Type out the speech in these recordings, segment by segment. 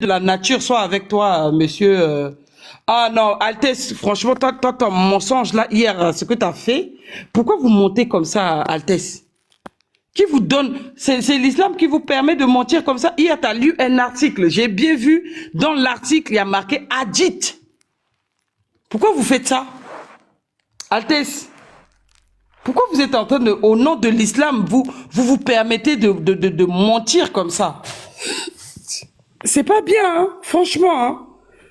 de la nature soit avec toi, monsieur. Ah non, Altesse, franchement, toi, ton mensonge là, hier, ce que tu as fait, pourquoi vous montez comme ça, Altesse? Qui vous donne, c'est l'islam qui vous permet de mentir comme ça. Hier, tu as lu un article, j'ai bien vu, dans l'article, il y a marqué hadith. Pourquoi vous faites ça? Altesse, pourquoi vous êtes en train de, au nom de l'islam, vous permettez de mentir comme ça? C'est pas bien, hein, franchement. Hein.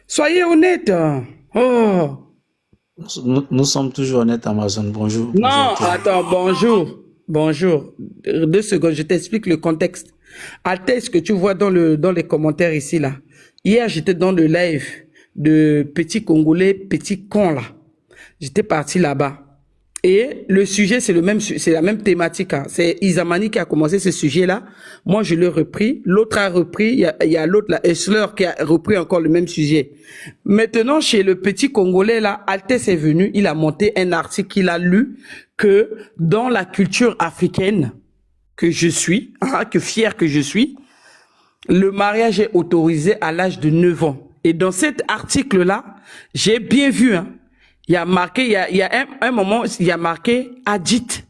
Soyez honnête. Oh. Nous sommes toujours honnêtes, Amazon. Bonjour. Non, Bonjour. attends, bonjour. Bonjour. 2 secondes, je t'explique le contexte. Altesse que tu vois dans les commentaires ici, là. Hier, j'étais dans le live de Petit Congolais, Petit Con, là. J'étais parti là-bas. Et le sujet, c'est la même thématique. Hein. C'est Isamani qui a commencé ce sujet-là. Moi, je l'ai repris. L'autre a repris. Il y a l'autre, la Essler, qui a repris encore le même sujet. Maintenant, chez le Petit Congolais, là, Altesse est venu. Il a monté un article qu'il a lu que dans la culture africaine que je suis, hein, que fier que je suis, le mariage est autorisé à l'âge de 9 ans. Et dans cet article-là, j'ai bien vu, hein, il y a marqué, il y a un moment, il y a marqué hadith.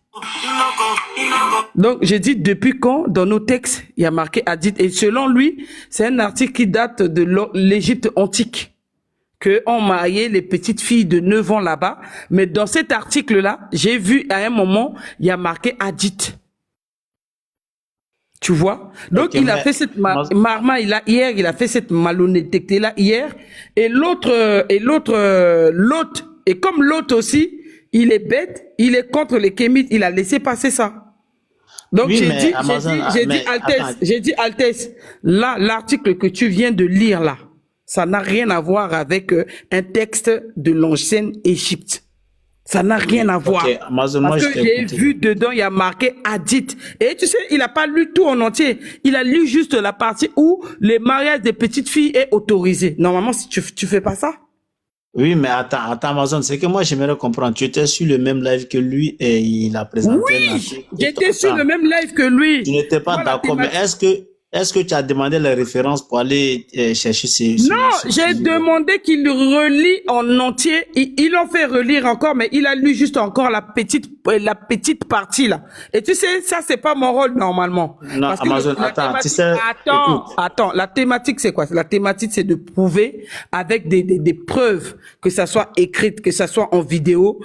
Donc, j'ai dit depuis quand, dans nos textes, il y a marqué hadith. Et selon lui, c'est un article qui date de l'Égypte antique. Que on mariait les petites filles de 9 ans là-bas. Mais dans cet article-là, j'ai vu à un moment, il y a marqué hadith. Tu vois? Donc, Ok, il a fait cette marma, hier, il a fait cette malhonnêteté-là hier. Et l'autre, et comme l'autre aussi, il est bête, il est contre les kémites, il a laissé passer ça. Donc, oui, j'ai dit, Altesse, là, l'article que tu viens de lire là, ça n'a rien à voir avec un texte de l'ancienne Égypte. Ça n'a rien à voir. Okay, Amazon, parce que j'ai vu dedans, il y a marqué hadith. Et tu sais, il n'a pas lu tout en entier. Il a lu juste la partie où le mariage des petites filles est autorisé. Normalement, si tu fais pas ça. Oui, mais attends, Amazon, c'est que moi, j'aimerais comprendre. Tu étais sur le même live que lui et il a présenté. Oui, j'étais sur le même live que lui. Tu n'étais pas d'accord, mais est-ce que tu as demandé les références pour aller chercher ces... Non, j'ai demandé qu'il relie en entier. Ils l'ont fait relire encore, mais il a lu juste encore la petite partie là. Et tu sais, ça c'est pas mon rôle normalement. Non, parce Amazon, attends, tu sais... Attends, la thématique c'est quoi? La thématique c'est de prouver avec des preuves, que ça soit écrite, que ça soit en vidéo,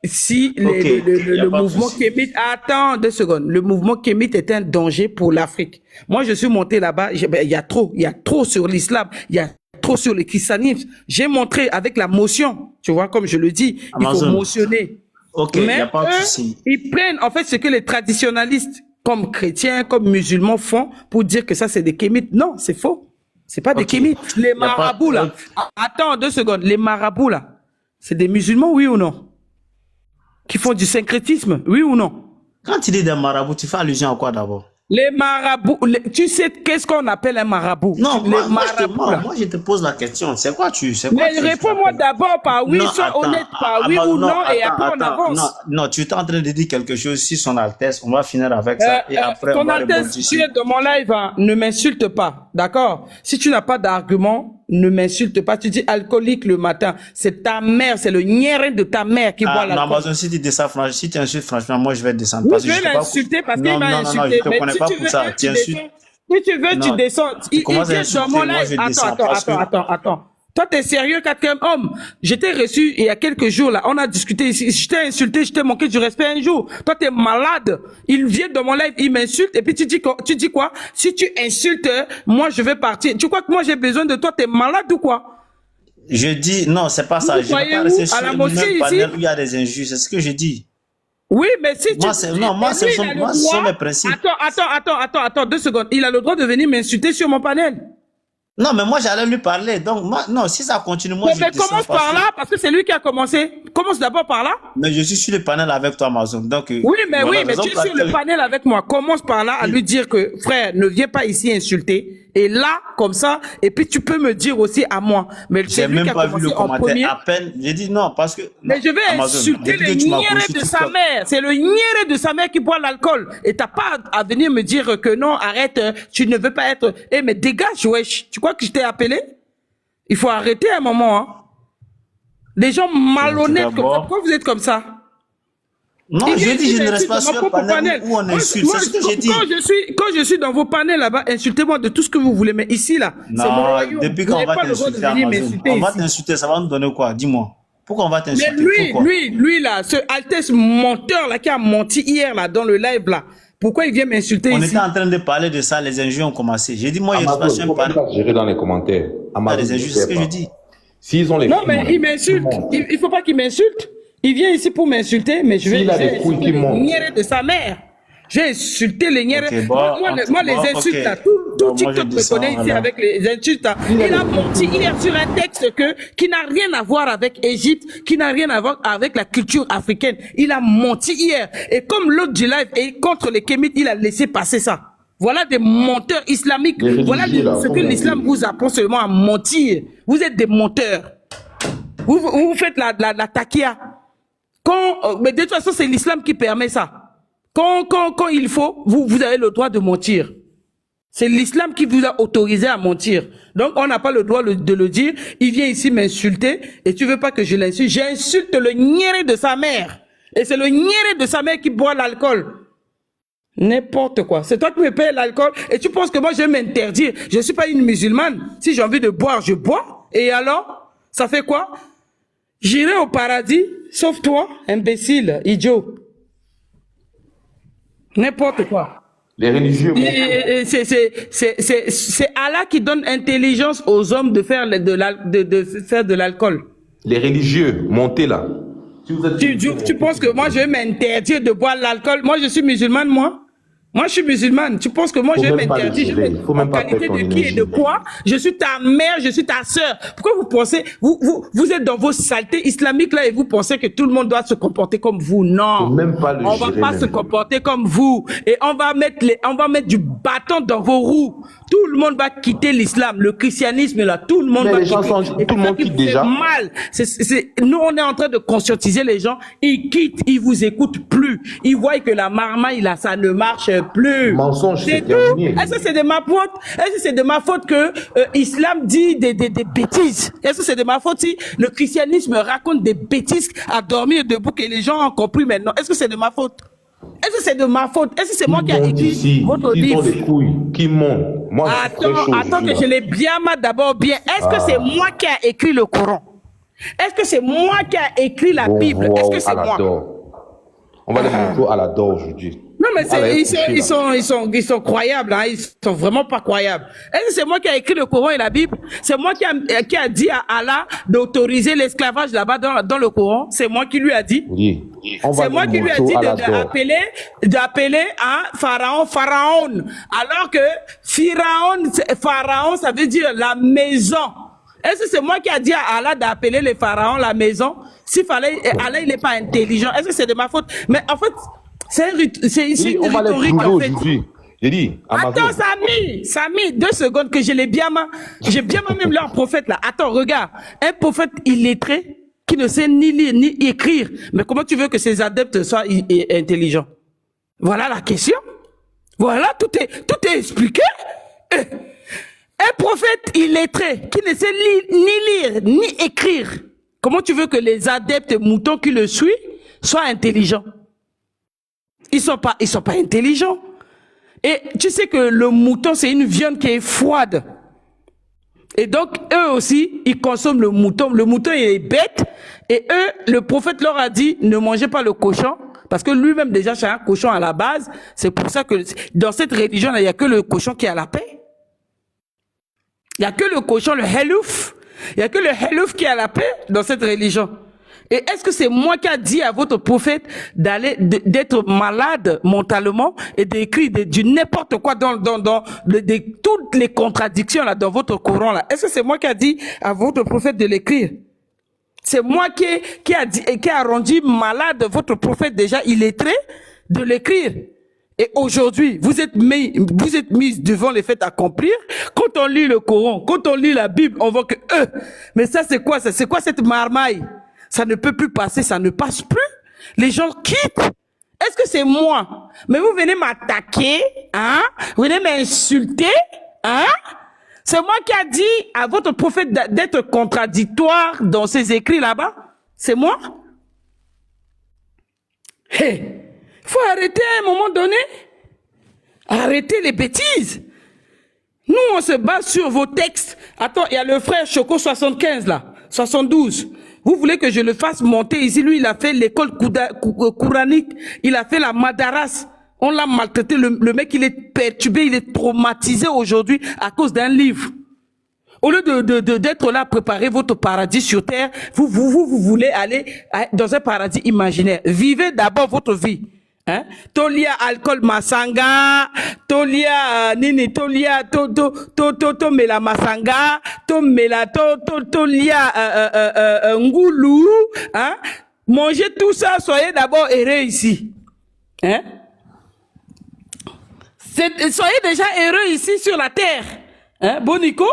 si le mouvement kémite, attends 2 secondes, le mouvement kémite est un danger pour l'Afrique. Moi, je suis monté là-bas, il y a trop sur l'islam, il y a trop sur le christianisme. J'ai montré avec la motion, tu vois, comme je le dis, Amazon. Il faut motionner. Ok, mais y a pas de souci. Ils prennent, en fait, ce que les traditionalistes, comme chrétiens, comme musulmans font pour dire que ça, c'est des kémites. Non, c'est faux. C'est pas des kémites. Les marabouts, là. Attends 2 secondes. Les marabouts, là. C'est des musulmans, oui ou non? Qui font du syncrétisme, oui ou non? Quand tu dis des marabouts, tu fais allusion à quoi d'abord? Les marabouts, tu sais qu'est-ce qu'on appelle un marabout? Non, moi, je te pose la question. C'est quoi tu... Mais réponds-moi d'abord par oui, sois honnête par oui ou non, et après on avance. Non, tu es en train de dire quelque chose si son Altesse, on va finir avec ça, et après on va rebondir. Ton Altesse, tu es dans mon live, hein, ne m'insulte pas, d'accord? Si tu n'as pas d'argument, ne m'insulte pas. Tu dis alcoolique le matin. C'est ta mère, c'est le niéré de ta mère qui boit l'alcool. Non, Amazon, si tu dis ça, franchement, si tu insultes, franchement, moi, je vais descendre. Oui, je vais l'insulter parce qu'il m'a insulté. Non, je te connais pas pour ça. Tu insultes. Si tu veux, tu descends. Il vient dans mon live. Attends. Toi, t'es sérieux, 4e homme? J'étais reçu il y a quelques jours, là. On a discuté ici. Je t'ai insulté, je t'ai manqué du respect un jour. Toi, t'es malade. Il vient dans mon live, il m'insulte. Et puis, tu dis quoi? Si tu insultes, moi, je vais partir. Tu crois que moi, j'ai besoin de toi? T'es malade ou quoi? Je dis, non, c'est pas ça. Je ne vais pas rester sur le même panel où il y a des injures. C'est ce que je dis. Oui, mais si moi, ce sont mes principes. Attends, 2 secondes. Il a le droit de venir m'insulter sur mon panel. Non, mais moi, j'allais lui parler. Donc, moi, non, si ça continue, moi, mais commence par là, parce que c'est lui qui a commencé. Commence d'abord par là. Mais je suis sur le panel avec toi, Amazon. Donc, oui, mais tu es sur le panel avec moi. Commence par là à lui dire que, frère, ne viens pas ici insulter. Et là, comme ça, et puis tu peux me dire aussi à moi. Mais J'ai c'est lui qui même a pas vu commencé le en commentaire. premier. À peine, j'ai dit non, parce que, non, Mais je vais Amazon, insulter depuis le que tu m'as niéré connu sur de sa TikTok, mère. C'est le niéré de sa mère qui boit l'alcool. Et t'as pas à venir me dire que non, arrête, tu ne veux pas être... Eh, mais dégage, wesh. Tu crois que je t'ai appelé? Il faut arrêter un moment, hein. Les gens tout malhonnêtes comme ça, d'abord. pourquoi vous êtes comme ça? Non, Il vient j'ai dit, ici je ne reste m'insulte pas dans sur mon un propre panel panel. où on insulte. C'est ce que j'ai dit. Quand je suis dans vos panels là-bas, insultez-moi de tout ce que vous voulez. Mais ici, là, c'est mon Non, royaume. depuis Vous qu'on n'avez va pas le droit de t'insulter, venir Amazon, m'insulter on va ici. t'insulter, ça va nous donner quoi? Dis-moi. Pourquoi on va Mais t'insulter? Pourquoi? lui là, ce Altesse menteur là qui a menti hier là dans le live là, pourquoi il vient m'insulter On ici? était en train de parler de ça, les injures ont commencé. J'ai dit, moi, je ne suis pas Amazon, sur il un faut même panel. pas gérer dans les commentaires. Ah, Amazon, les ne injures, c'est ce fait que je pas. dis. S'ils ont les Non, couilles, mais il m'insulte. Il faut pas qu'il m'insulte. Il vient ici pour m'insulter, mais je vais S'il a des couilles insulter qui le montent. niéré de sa mère. J'ai insulté les niérés. Ok, bon, Moi, les bon, insultes ok. là, tout Bon, moi, je TikTok me descends, connaît ici voilà. avec les insultes là. Il a menti hier sur un texte qui n'a rien à voir avec Égypte, qui n'a rien à voir avec la culture africaine. Il a menti hier. Et comme l'autre du live est contre les Kémites, il a laissé passer ça. Voilà des menteurs islamiques. Les religieux, Voilà là, ce que combien l'islam ils- vous apprend seulement à mentir. Vous êtes des menteurs. Vous faites la taquia. Mais de toute façon, c'est l'islam qui permet ça. Quand il faut, vous avez le droit de mentir. C'est l'islam qui vous a autorisé à mentir. Donc, on n'a pas le droit de le dire. Il vient ici m'insulter et tu veux pas que je l'insulte. J'insulte le niéré de sa mère. Et c'est le niéré de sa mère qui boit l'alcool. N'importe quoi. C'est toi qui me payes l'alcool et tu penses que moi je vais m'interdire. Je ne suis pas une musulmane. Si j'ai envie de boire, je bois. Et alors, ça fait quoi? J'irai au paradis, sauf toi, imbécile, idiot. N'importe quoi. Les religieux, Et c'est Allah qui donne intelligence aux hommes de faire de faire de l'alcool. les religieux, montez là. Si vous êtes Tu penses que moi je vais m'interdire de boire l'alcool? Moi je suis musulmane, moi. Moi, je suis musulmane. Tu penses que moi, Faut je vais même pas le m'interdire? gérer. Faut même En pas qualité perdre de ton qui et énergie. de quoi? Je suis ta mère, je suis ta sœur. Pourquoi vous pensez, vous êtes dans vos saletés islamiques là et vous pensez que tout le monde doit se comporter comme vous? Non. Faut même pas le On va gérer, pas même. se comporter comme vous. Et on va mettre du bâton dans vos roues. Tout le monde va quitter l'islam, le christianisme là, tout le monde Mais va les gens quitter. sont- Et tout le c'est ça monde qui quitte vous fait déjà. mal. Nous, on est en train de conscientiser les gens. Ils quittent, ils vous écoutent plus. Ils voient que la marmaille là, ça ne marche plus. Mensonge, c'est tout. terminé. Est-ce que c'est de ma faute? Est-ce que c'est de ma faute que Islam dit des bêtises? Est-ce que c'est de ma faute si le christianisme raconte des bêtises à dormir debout que les gens ont compris maintenant? Est-ce que c'est de ma faute? Est-ce que c'est de ma faute? Est-ce que c'est moi qui ai montent écrit ici, votre ils ont livre? des couilles, qui montent. Moi, je suis très chaud, Attends je que suis je là. l'ai bien mal d'abord bien. Est-ce que c'est moi qui ai écrit le Coran? Est-ce que c'est moi qui ai écrit la Bon, Bible? Est-ce que c'est moi? On va les montrer à la dor aujourd'hui. Non, mais Voilà, ils sont croyables, hein. Ils sont vraiment pas croyables. Est-ce que c'est moi qui ai écrit le Coran et la Bible? C'est moi qui a dit à Allah d'autoriser l'esclavage là-bas dans le Coran? C'est moi qui lui a dit? Oui. On va C'est moi les qui lui a montrer dit à la dor. d'appeler Pharaon. Alors que Pharaon, ça veut dire la maison. Est-ce que c'est moi qui a dit à Allah d'appeler les pharaons la maison? S'il fallait, Allah, il n'est pas intelligent. Est-ce que c'est de ma faute? Mais en fait, c'est Oui, une on va les rhétorique, brûler en fait. aujourd'hui. J'ai dit, Amazon. Attends, Samy, 2 secondes que j'ai bien même leur prophète là. Attends, regarde. Un prophète illettré qui ne sait ni lire ni écrire. Mais comment tu veux que ses adeptes soient intelligents? Voilà la question. Voilà, tout est expliqué. Un prophète illettré qui ne sait ni lire ni écrire. Comment tu veux que les adeptes moutons qui le suivent soient intelligents? Ils sont pas intelligents. Et tu sais que le mouton, c'est une viande qui est froide. Et donc, eux aussi, ils consomment le mouton. Le mouton, il est bête. Et eux, le prophète leur a dit, ne mangez pas le cochon. Parce que lui-même, déjà, c'est un cochon à la base. C'est pour ça que dans cette religion-là, il n'y a que le cochon qui a la paix. Il n'y a que le cochon, le helouf. Il n'y a que le helouf qui a la paix dans cette religion. Et est-ce que c'est moi qui a dit à votre prophète d'être malade mentalement et d'écrire du n'importe quoi dans toutes les contradictions là dans votre Coran là? Est-ce que c'est moi qui a dit à votre prophète de l'écrire? C'est moi qui a rendu malade votre prophète déjà illettré de l'écrire. Et aujourd'hui, vous êtes mis devant les faits accomplir. Quand on lit le Coran, quand on lit la Bible, on voit que mais ça c'est quoi ça? C'est quoi cette marmaille? Ça ne peut plus passer, ça ne passe plus. Les gens quittent. Est-ce que c'est moi? Mais vous venez m'attaquer, hein? Vous venez m'insulter, hein? C'est moi qui a dit à votre prophète d'être contradictoire dans ses écrits là-bas? C'est moi? Hey, faut arrêter à un moment donné. Arrêtez les bêtises. Nous, on se base sur vos textes. Attends, il y a le frère Choco 75 là, 72. Vous voulez que je le fasse monter ici? Lui, il a fait l'école coranique. Il a fait la madaras. On l'a maltraité. Le mec, il est perturbé, il est traumatisé aujourd'hui à cause d'un livre. Au lieu d'être là à préparer votre paradis sur terre, vous voulez aller dans un paradis imaginaire. Vivez d'abord votre vie. Hein? Tolia alcool masanga, tolia nini, tolia to mela masanga, tolia ngoulou, hein? Mangez tout ça, soyez d'abord heureux ici. Hein? Soyez déjà heureux ici sur la terre. Hein? Bonico?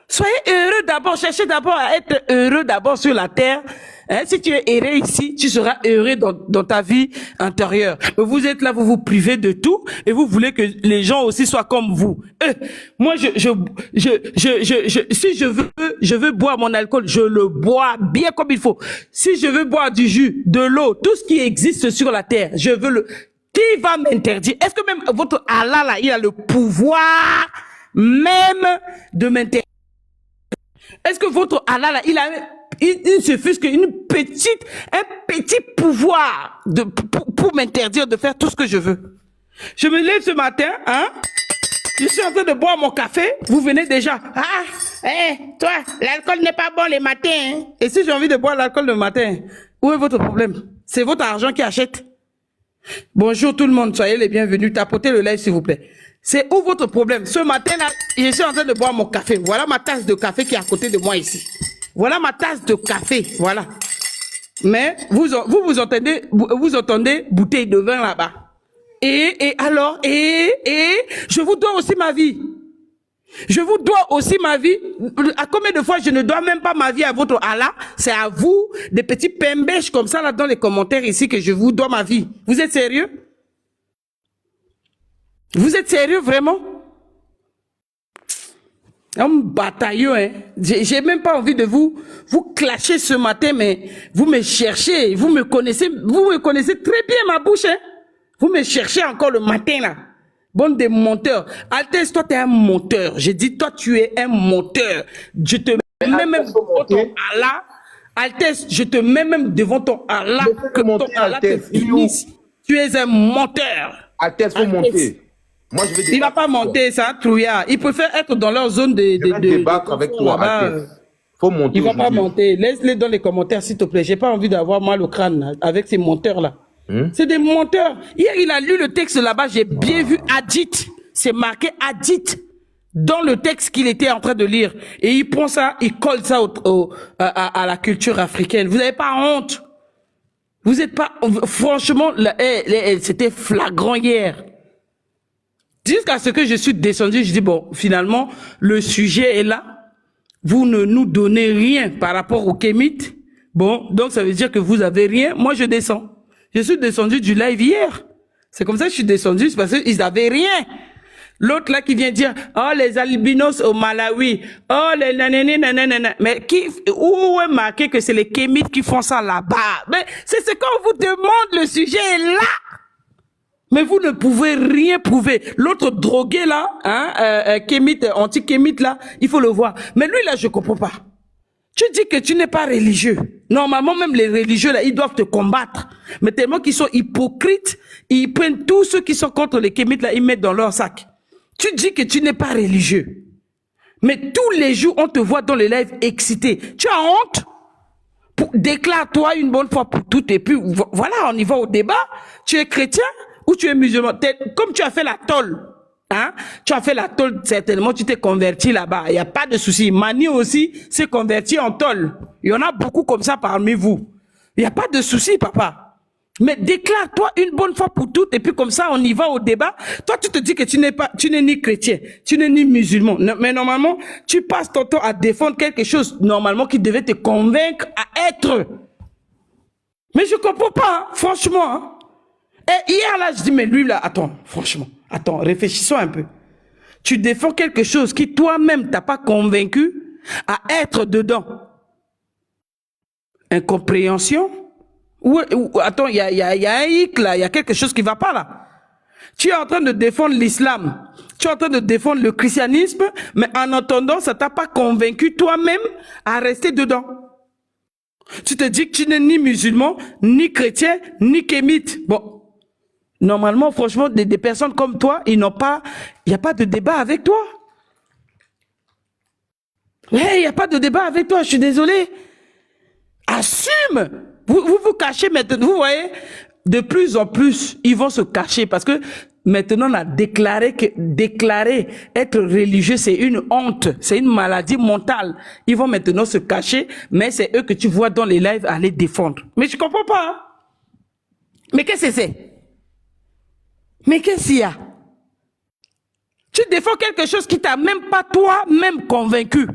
Soyez heureux d'abord, cherchez d'abord à être heureux d'abord sur la terre. Hein, si tu es heureux ici, tu seras heureux dans ta vie intérieure. Mais vous êtes là, vous vous privez de tout et vous voulez que les gens aussi soient comme vous. Moi, si je veux boire mon alcool, je le bois bien comme il faut. Si je veux boire du jus, de l'eau, tout ce qui existe sur la terre, je veux le... Qui va m'interdire? Est-ce que même votre Allah là, il a le pouvoir même de m'interdire? Est-ce que votre Allah là, il suffit qu'un petit pouvoir pour m'interdire de faire tout ce que je veux? Je me lève ce matin, hein? Je suis en train de boire mon café, vous venez déjà. Toi, l'alcool n'est pas bon les matins. Hein? Et si j'ai envie de boire l'alcool le matin, où est votre problème? C'est votre argent qui achète. Bonjour tout le monde, soyez les bienvenus. Tapotez le live s'il vous plaît. C'est où votre problème? Ce matin-là, je suis en train de boire mon café. Voilà ma tasse de café qui est à côté de moi ici. Voilà ma tasse de café, voilà. Mais vous entendez bouteille de vin là-bas. Et alors, je vous dois aussi ma vie. Je vous dois aussi ma vie. À combien de fois je ne dois même pas ma vie à votre Allah? C'est à vous, des petits pembèches comme ça là dans les commentaires ici que je vous dois ma vie. Vous êtes sérieux? Vous êtes sérieux vraiment? Un bataillon, hein. J'ai même pas envie de vous clasher ce matin, mais vous me cherchez, vous me connaissez très bien ma bouche, hein. Vous me cherchez encore le matin là. Bande de menteurs. Altesse, toi, tu es un menteur. J'ai dit, toi, tu es un menteur. Je te mets même devant ton Allah. Altesse, je te mets même devant ton Allah. Que ton Allah te finisse. Tu es un menteur. Altesse, faut monter. Moi, je vais il va pas monter, c'est un trouillard. Il préfère être dans leur zone de débattre avec toi, Altesse. Faut monter. Il va pas monter. Laisse-les dans les commentaires, s'il te plaît. J'ai pas envie d'avoir mal au crâne avec ces menteurs-là. C'est des menteurs. Hier, il a lu le texte là-bas, j'ai bien vu Hadith. C'est marqué Hadith dans le texte qu'il était en train de lire. Et il prend ça, il colle ça à la culture africaine. Vous n'avez pas honte. Vous n'êtes pas... Franchement, c'était flagrant hier. Jusqu'à ce que je suis descendu, je dis, bon, finalement, le sujet est là. Vous ne nous donnez rien par rapport au Kémite. Bon, donc ça veut dire que vous avez rien. Moi, je descends. Je suis descendu du live hier. C'est comme ça que je suis descendu, c'est parce qu'ils n'avaient rien. L'autre là qui vient dire, oh les albinos au Malawi, oh les nanana. Mais où est marqué que c'est les Kémites qui font ça là-bas? Mais c'est ce qu'on vous demande, le sujet est là. Mais vous ne pouvez rien prouver. L'autre drogué là, hein, Kémite, anti-Kémite là, il faut le voir. Mais lui là, je comprends pas. Tu dis que tu n'es pas religieux. Normalement, même les religieux, là, ils doivent te combattre. Mais tellement qu'ils sont hypocrites, ils prennent tous ceux qui sont contre les Kémites, là, ils mettent dans leur sac. Tu dis que tu n'es pas religieux. Mais tous les jours, on te voit dans les lives excité. Tu as honte? Déclare-toi une bonne fois pour toutes. Et puis, voilà, on y va au débat. Tu es chrétien ou tu es musulman? Comme tu as fait la tôle. Hein? Tu as fait la tôle, certainement, tu t'es converti là-bas. Il n'y a pas de souci. Mani aussi s'est converti en tôle. Il y en a beaucoup comme ça parmi vous. Il n'y a pas de souci, papa. Mais déclare-toi une bonne fois pour toutes et puis comme ça on y va au débat. Toi tu te dis que tu n'es ni chrétien, tu n'es ni musulman. Mais normalement tu passes ton temps à défendre quelque chose normalement qui devait te convaincre à être. Mais je comprends pas, hein, franchement. Hein. Et hier là je dis mais lui là, attends, franchement, attends, réfléchissons un peu. Tu défends quelque chose qui toi-même t'as pas convaincu à être dedans. Incompréhension? Attends, il y a un hic là, il y a quelque chose qui va pas là. Tu es en train de défendre l'islam, tu es en train de défendre le christianisme, mais en entendant, ça t'a pas convaincu toi-même à rester dedans. Tu te dis que tu n'es ni musulman, ni chrétien, ni kémite. Bon, normalement, franchement, des personnes comme toi, il n'y a pas de débat avec toi. Il n'y a pas de débat avec toi, je suis désolé. Assume. Vous cachez maintenant, vous voyez, de plus en plus, ils vont se cacher parce que maintenant on a déclaré être religieux, c'est une honte, c'est une maladie mentale. Ils vont maintenant se cacher, mais c'est eux que tu vois dans les lives aller défendre. Mais je comprends pas. Hein? Mais qu'est-ce que c'est? Mais qu'est-ce qu'il y a? Tu défends quelque chose qui t'a même pas toi-même convaincu.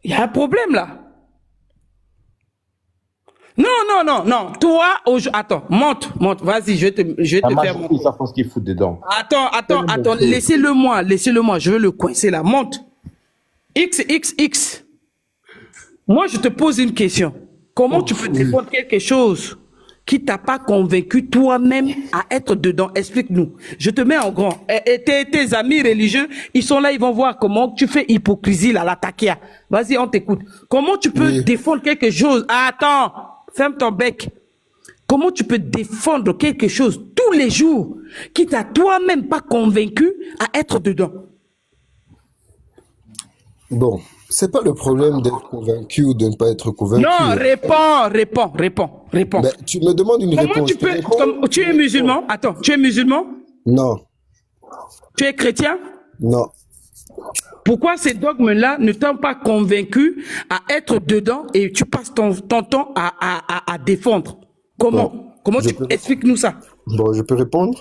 Il y a un problème là. Non. Toi, attends, monte. Vas-y, je vais te faire monter. Ils savent ce qu'ils foutent dedans. Attends. Laissez-le moi. Je veux le coincer là. Monte. XX. Moi, je te pose une question. Comment tu peux défendre quelque chose qui t'a pas convaincu toi-même à être dedans? Explique-nous. Je te mets en grand. Et tes amis religieux, ils sont là, ils vont voir comment tu fais hypocrisie là, la taquia. Vas-y, on t'écoute. Comment tu peux défendre quelque chose? Attends. Ferme ton bec. Comment tu peux défendre quelque chose tous les jours qui t'a toi-même pas convaincu à être dedans? Bon, c'est pas le problème d'être convaincu ou de ne pas être convaincu. Non, réponds. Ben, tu me demandes une Comment réponse. tu es musulman? Attends, tu es musulman? Non. Tu es chrétien? Non. Pourquoi ces dogmes-là ne t'ont pas convaincu à être dedans et tu passes ton temps à défendre? Comment? Bon, Comment explique-nous ça? Bon, je peux répondre?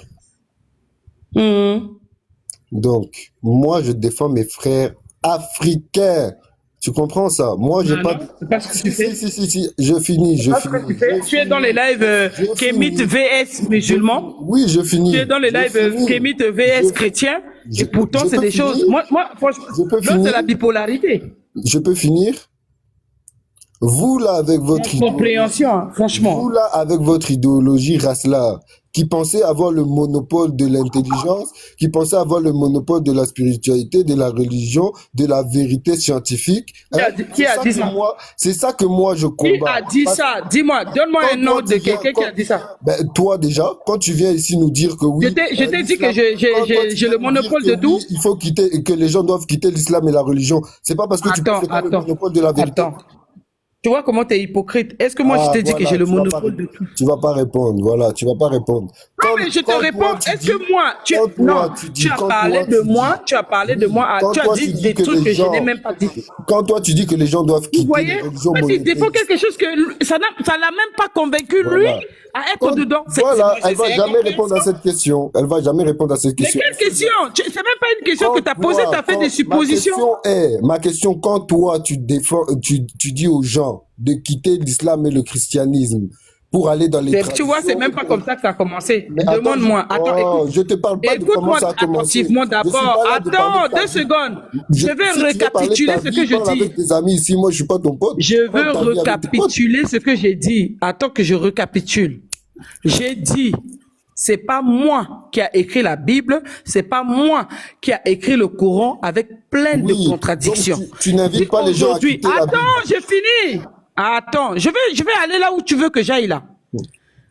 Donc, moi, je défends mes frères africains. Tu comprends ça? Moi, j'ai pas... C'est pas ce que tu fais. Si, je finis. Tu es dans les lives Kémite VS musulman. Oui, je finis. Tu es dans les lives Kémite VS chrétien. Et pourtant, c'est des choses... Moi, franchement, c'est la bipolarité. Je peux finir? Vous, là, avec votre compréhension, hein, franchement. Vous, là, avec votre idéologie race-là, qui pensait avoir le monopole de l'intelligence, qui pensait avoir le monopole de la spiritualité, de la religion, de la vérité scientifique. Qui a dit ça? C'est ça que moi, je combat. Qui a dit ça? Dis-moi, donne-moi un nom de quelqu'un qui a dit ça. Ben, toi, déjà, quand tu viens ici nous dire que oui... Je t'ai dit que j'ai le monopole de tout. Il faut quitter, que les gens doivent quitter l'islam et la religion. C'est pas parce que tu penses que tu as le monopole de la vérité. Tu vois comment tu es hypocrite? Est-ce que moi je t'ai dit que j'ai le monopole de tout? Tu vas pas répondre, voilà, tu vas pas répondre. Non, mais je te réponds, est-ce que moi, tu as parlé de moi, tu as dit des trucs que je n'ai même pas dit. Quand toi tu dis que les gens doivent quitter les religions monothéistes, il défend quelque chose que ça l'a même pas convaincu lui à être dedans. Voilà, elle va jamais répondre à cette question. Elle va jamais répondre à cette question. Mais quelle question? C'est même pas une question que tu as posée, tu as fait des suppositions. Ma question, quand toi tu défends, tu dis aux gens de quitter l'islam et le christianisme pour aller dans les Tu vois, c'est même pas comme ça que ça a commencé. Demande-moi. Attends, écoute. Je te parle pas de comment ça a commencé. Attentivement d'abord. Attends, 2 secondes. Je vais récapituler ce que je dis. Avec tes amis ici, moi je suis pas ton pote. Je veux récapituler ce que j'ai dit. Attends que je récapitule. J'ai dit, c'est pas moi qui a écrit la Bible, c'est pas moi qui a écrit le Coran avec plein de contradictions. Tu n'invites pas les gens à quitter la Bible. Attends, j'ai fini. Attends, je vais aller là où tu veux que j'aille là.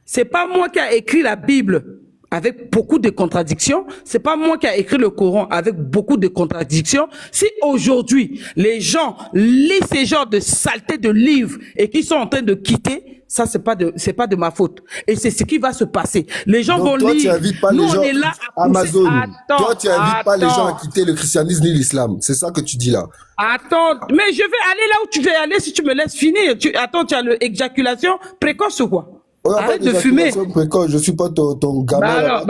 C'est pas moi qui a écrit la Bible avec beaucoup de contradictions. C'est pas moi qui a écrit le Coran avec beaucoup de contradictions. Si aujourd'hui les gens lisent ces genres de saletés de livres et qui sont en train de quitter, ça c'est pas de ma faute. Et c'est ce qui va se passer. Les gens vont lire. Tu invites pas les gens. On est là à Amazon. Toi tu invites pas les gens à quitter le christianisme ni l'islam. C'est ça que tu dis là. Attends, mais je vais aller là où tu veux aller si tu me laisses finir. Attends, tu as l'éjaculation précoce ou quoi? On n'a pas Arrête de des fumer. accusations précoces. Je suis pas ton gamin.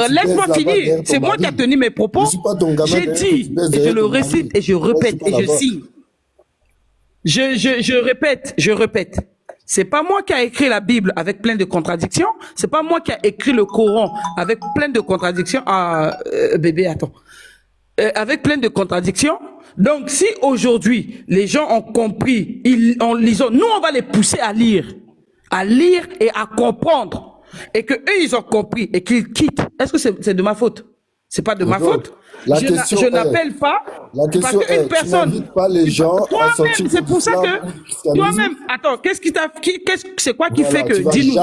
Laisse-moi finir. C'est moi qui ai tenu mes propos. Je suis pas ton gamin. J'ai dit, et je le récite, et je répète, et je signe. Je répète. C'est pas moi qui a écrit la Bible avec plein de contradictions. C'est pas moi qui a écrit le Coran avec plein de contradictions. Bébé, attends. Avec plein de contradictions. Donc, si aujourd'hui, les gens ont compris, en lisant, nous, on va les pousser à lire et à comprendre. Et que eux, ils ont compris et qu'ils quittent. Est-ce que c'est de ma faute? C'est pas de ma faute. Je n'appelle pas. La question est, tu n'invites pas les gens à sortir. C'est pour ça que toi-même, attends, c'est quoi qui fait que, dis-nous,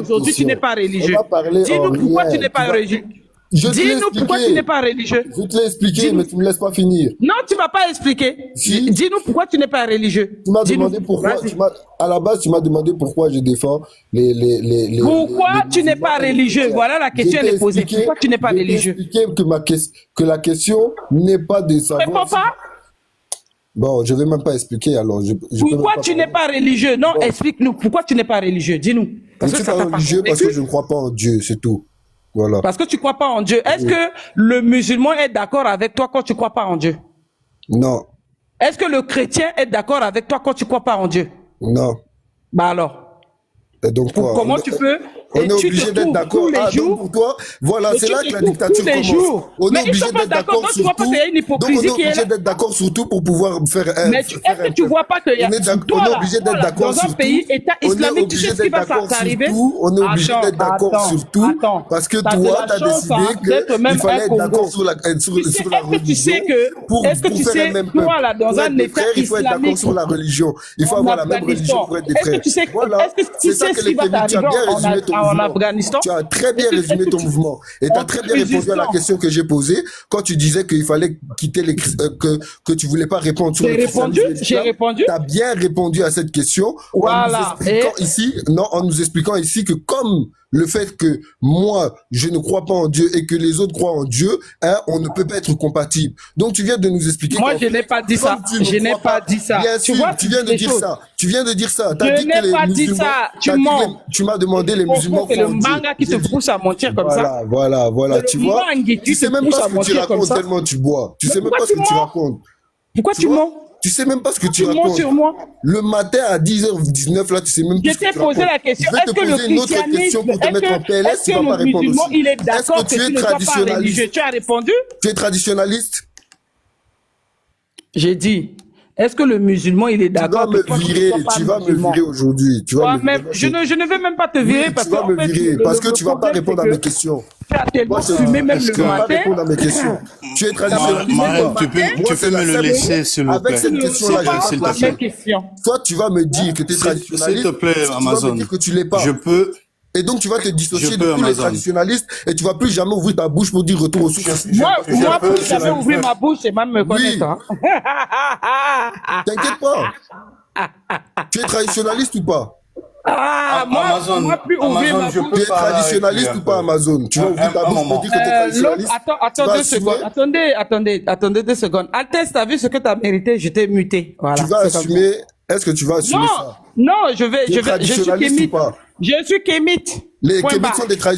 aujourd'hui tu n'es pas religieux. Dis-nous pourquoi tu n'es pas religieux. Dis-nous pourquoi tu n'es pas religieux. Je te l'ai expliqué, mais tu me laisses pas finir. Non, tu m'as pas expliqué. Si. Dis-nous pourquoi tu n'es pas religieux. Tu m'as demandé pourquoi. À la base, tu m'as demandé pourquoi je défends les pourquoi tu n'es pas religieux? Voilà la question elle est posée. Pourquoi tu n'es pas religieux? Je t'ai expliqué que la question n'est pas de savoir. Réponds pas. Bon, je vais même pas expliquer alors. Pourquoi tu n'es pas religieux? Non, explique-nous. Pourquoi tu n'es pas religieux? Dis-nous. Je ne suis pas religieux parce que je ne crois pas en Dieu, c'est tout. Voilà. Parce que tu crois pas en Dieu. Est-ce que le musulman est d'accord avec toi quand tu crois pas en Dieu? Non. Est-ce que le chrétien est d'accord avec toi quand tu crois pas en Dieu? Non. Bah alors. Et donc quoi? Comment tu peux? On est obligé d'être d'accord. Donc pour toi, voilà, c'est là que la dictature commence. On est obligé d'être d'accord sur tout. Donc on est obligé d'être d'accord sur tout pour pouvoir faire un. Mais est-ce que tu vois pas qu'il y a on est obligé d'être d'accord sur tout. Dans un pays État islamique, tu sais ce qui va s'arriver? On est obligé d'être d'accord sur tout parce que toi, tu as décidé qu'il fallait être d'accord sur la religion. Est-ce que tu sais, toi là, dans un État islamique, il faut être d'accord sur la religion. Il faut avoir la même religion pour être des frères. Voilà. C'est ça que les Kémites, tu as bien résumé ton mouvement. Afghanistan. Tu as très bien résumé ton mouvement. Et tu as très bien répondu à la question que j'ai posée quand tu disais qu'il fallait quitter que tu voulais pas répondre sur le christianisme. J'ai répondu. Tu as bien répondu à cette question. Voilà. En nous expliquant ici que comme le fait que moi, je ne crois pas en Dieu et que les autres croient en Dieu, hein, on ne peut pas être compatible. Donc, tu viens de nous expliquer. Moi, je n'ai pas dit ça. Je n'ai pas dit ça. Bien sûr, tu viens de dire ça. Tu viens de dire ça. Je n'ai pas dit ça. Tu mens. Tu m'as demandé les musulmans. C'est le manga qui te pousse à mentir comme ça. Voilà. Tu vois. Tu sais même pas ce que tu racontes tellement tu bois. Tu sais même pas ce que tu racontes. Pourquoi tu mens? Tu sais même pas ce que tu racontes. Tu mens sur moi. Le matin à 10h19, là, tu sais même pas ce que tu racontes. Je t'ai posé la question. Je vais te poser une autre question pour te mettre en PLS, tu vas pas répondre aussi. Il est d'accord que tu es traditionnaliste. Tu as répondu? Tu es traditionnaliste? J'ai dit, est-ce que le musulman, il est d'accord? Tu vas me virer aujourd'hui. Je ne vais même pas te virer parce que. Tu vas me virer parce que tu vas pas répondre à mes questions. Tu as tellement fumé même le matin. Répondre à mes questions. Tu es traditionnaliste. Tu peux me le laisser, s'il vous plaît. Avec cette question-là, s'il te plaît. Toi, tu vas me dire que tu es traditionnaliste. S'il te plaît, Amazon. Tu vas me dire que tu l'es pas. Je peux. Et donc, tu vas te dissocier de tous les traditionnalistes et tu vas plus jamais ouvrir ta bouche pour dire retour aux sources. Moi, plus jamais ouvrir ma bouche et même me connaître. Hein. T'inquiète pas. Tu es traditionnaliste ou pas? Moi, plus ouvrir ma bouche. Tu es traditionnaliste ou pas, Amazon? Tu vas ouvrir ta bouche pour dire que tu es traditionnaliste? Attends 2 secondes. Attendez 2 secondes. Altesse, t'as vu ce que t'as mérité? Je t'ai muté. Voilà, tu vas assumer. Est-ce que tu vas assumer ça? Non, je suis kémite. Je suis kémite. Les kémites sont des traditionnalistes.